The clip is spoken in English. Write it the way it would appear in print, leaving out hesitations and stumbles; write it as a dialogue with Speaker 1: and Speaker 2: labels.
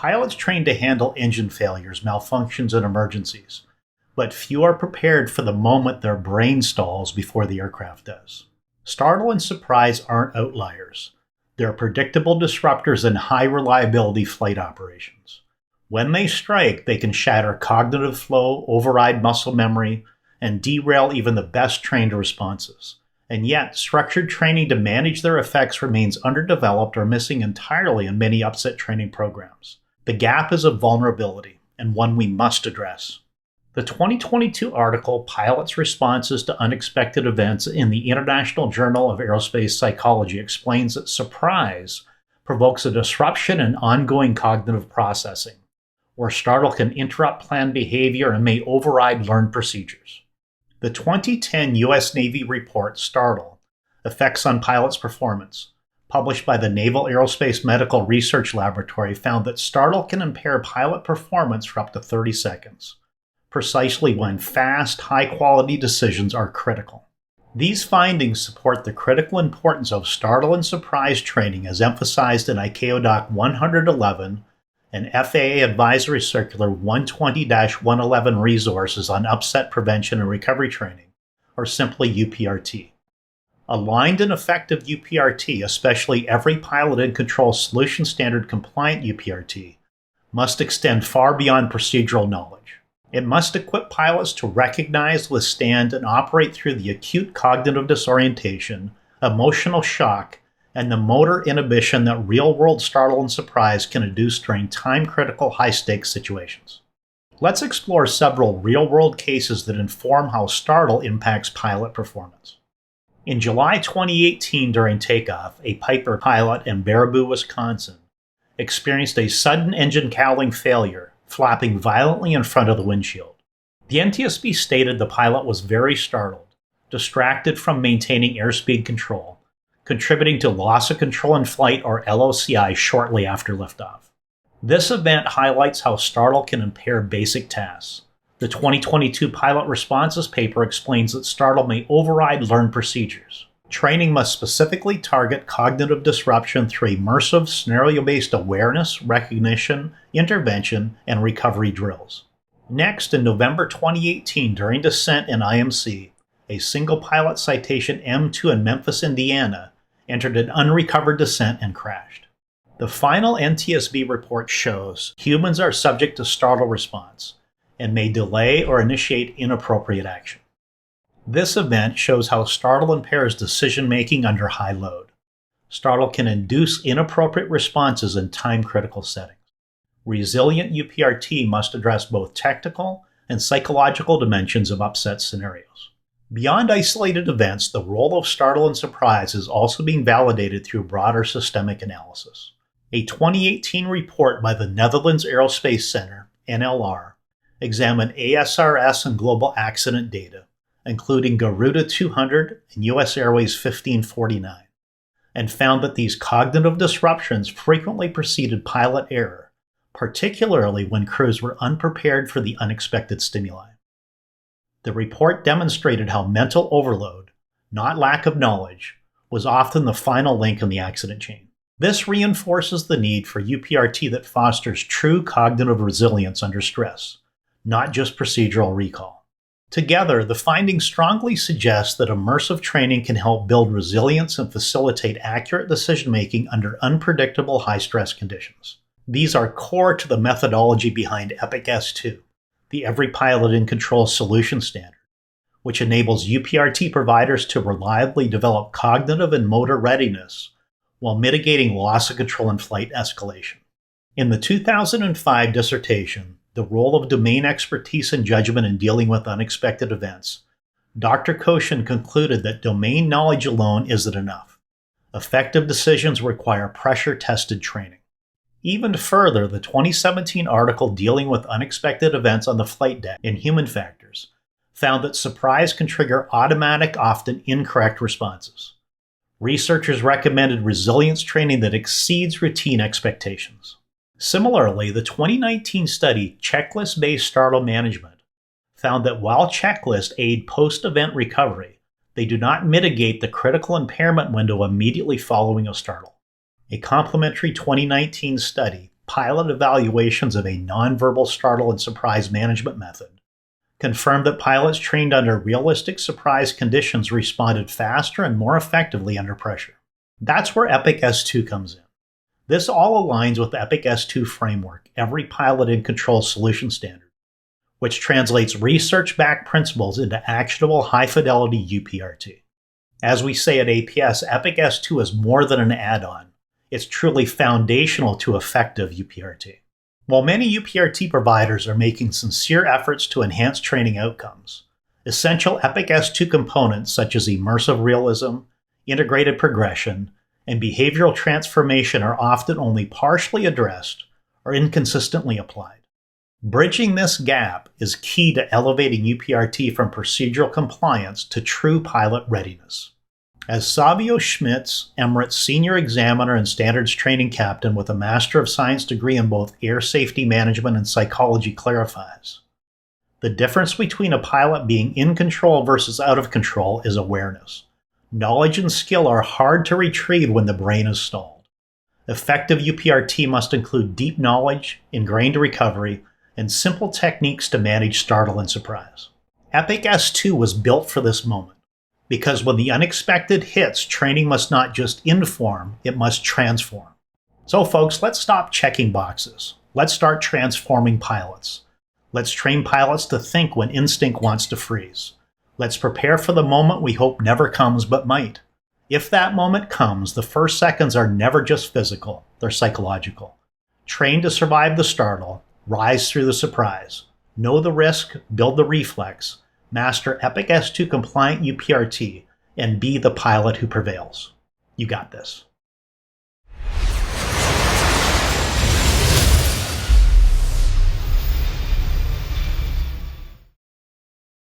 Speaker 1: Pilots trained to handle engine failures, malfunctions, and emergencies, but few are prepared for the moment their brain stalls before the aircraft does. Startle and surprise aren't outliers. They're predictable disruptors in high-reliability flight operations. When they strike, they can shatter cognitive flow, override muscle memory, and derail even the best trained responses. And yet, structured training to manage their effects remains underdeveloped or missing entirely in many upset training programs. The gap is a vulnerability, and one we must address. The 2022 article, Pilots' Responses to Unexpected Events in the International Journal of Aerospace Psychology, explains that surprise provokes a disruption in ongoing cognitive processing, where startle can interrupt planned behavior and may override learned procedures. The 2010 U.S. Navy report, Startle, Effects on Pilots' Performance, published by the Naval Aerospace Medical Research Laboratory, found that startle can impair pilot performance for up to 30 seconds, precisely when fast, high-quality decisions are critical. These findings support the critical importance of startle and surprise training as emphasized in ICAO Doc 111 and FAA Advisory Circular 120-111 resources on upset prevention and recovery training, or simply UPRT. Aligned and effective UPRT, especially every pilot and control solution standard compliant UPRT, must extend far beyond procedural knowledge. It must equip pilots to recognize, withstand, and operate through the acute cognitive disorientation, emotional shock, and the motor inhibition that real-world startle and surprise can induce during time-critical, high-stakes situations. Let's explore several real-world cases that inform how startle impacts pilot performance. In July 2018, during takeoff, a Piper pilot in Baraboo, Wisconsin, experienced a sudden engine cowling failure, flapping violently in front of the windshield. The NTSB stated the pilot was very startled, distracted from maintaining airspeed control, contributing to loss of control in flight or LOCI shortly after liftoff. This event highlights how startle can impair basic tasks. The 2022 Pilot Responses paper explains that startle may override learned procedures. Training must specifically target cognitive disruption through immersive, scenario-based awareness, recognition, intervention, and recovery drills. Next, in November 2018, during descent in IMC, a single pilot Citation M2 in Memphis, Indiana, entered an unrecovered descent and crashed. The final NTSB report shows humans are subject to startle response and may delay or initiate inappropriate action. This event shows how startle impairs decision-making under high load. Startle can induce inappropriate responses in time-critical settings. Resilient UPRT must address both technical and psychological dimensions of upset scenarios. Beyond isolated events, the role of startle and surprise is also being validated through broader systemic analysis. A 2018 report by the Netherlands Aerospace Center, NLR, examined ASRS and global accident data, including Garuda 200 and US Airways 1549, and found that these cognitive disruptions frequently preceded pilot error, particularly when crews were unprepared for the unexpected stimuli. The report demonstrated how mental overload, not lack of knowledge, was often the final link in the accident chain. This reinforces the need for UPRT that fosters true cognitive resilience under stress, not just procedural recall. Together, the findings strongly suggest that immersive training can help build resilience and facilitate accurate decision-making under unpredictable high-stress conditions. These are core to the methodology behind EPIC S2, the Every Pilot in Control solution standard, which enables UPRT providers to reliably develop cognitive and motor readiness while mitigating loss of control in flight escalation. In the 2005 dissertation, The Role of Domain Expertise and Judgment in Dealing with Unexpected Events, Dr. Koshin concluded that domain knowledge alone isn't enough. Effective decisions require pressure-tested training. Even further, the 2017 article Dealing with Unexpected Events on the Flight Deck in Human Factors found that surprise can trigger automatic, often incorrect responses. Researchers recommended resilience training that exceeds routine expectations. Similarly, the 2019 study Checklist-Based Startle Management found that while checklists aid post-event recovery, they do not mitigate the critical impairment window immediately following a startle. A complementary 2019 study, pilot evaluations of a nonverbal startle and surprise management method confirmed that pilots trained under realistic surprise conditions responded faster and more effectively under pressure. That's where EPIC S2 comes in. This all aligns with the EPIC S2 framework, every pilot in control solution standard, which translates research-backed principles into actionable high-fidelity UPRT. As we say at APS, EPIC S2 is more than an add-on. It's truly foundational to effective UPRT. While many UPRT providers are making sincere efforts to enhance training outcomes, essential EPIC S2 components such as immersive realism, integrated progression, and behavioral transformation are often only partially addressed or inconsistently applied. Bridging this gap is key to elevating UPRT from procedural compliance to true pilot readiness. As Savio Schmitz, Emirates Senior Examiner and Standards Training Captain with a Master of Science degree in both Air Safety Management and Psychology clarifies, the difference between a pilot being in control versus out of control is awareness. Knowledge and skill are hard to retrieve when the brain is stalled. Effective UPRT must include deep knowledge, ingrained recovery, and simple techniques to manage startle and surprise. EPIC S2 was built for this moment, because when the unexpected hits, training must not just inform, it must transform. So folks, let's stop checking boxes. Let's start transforming pilots. Let's train pilots to think when instinct wants to freeze. Let's prepare for the moment we hope never comes but might. If that moment comes, the first seconds are never just physical, they're psychological. Train to survive the startle, rise through the surprise, know the risk, build the reflex, master EPIC S2 compliant UPRT, and be the pilot who prevails. You got this.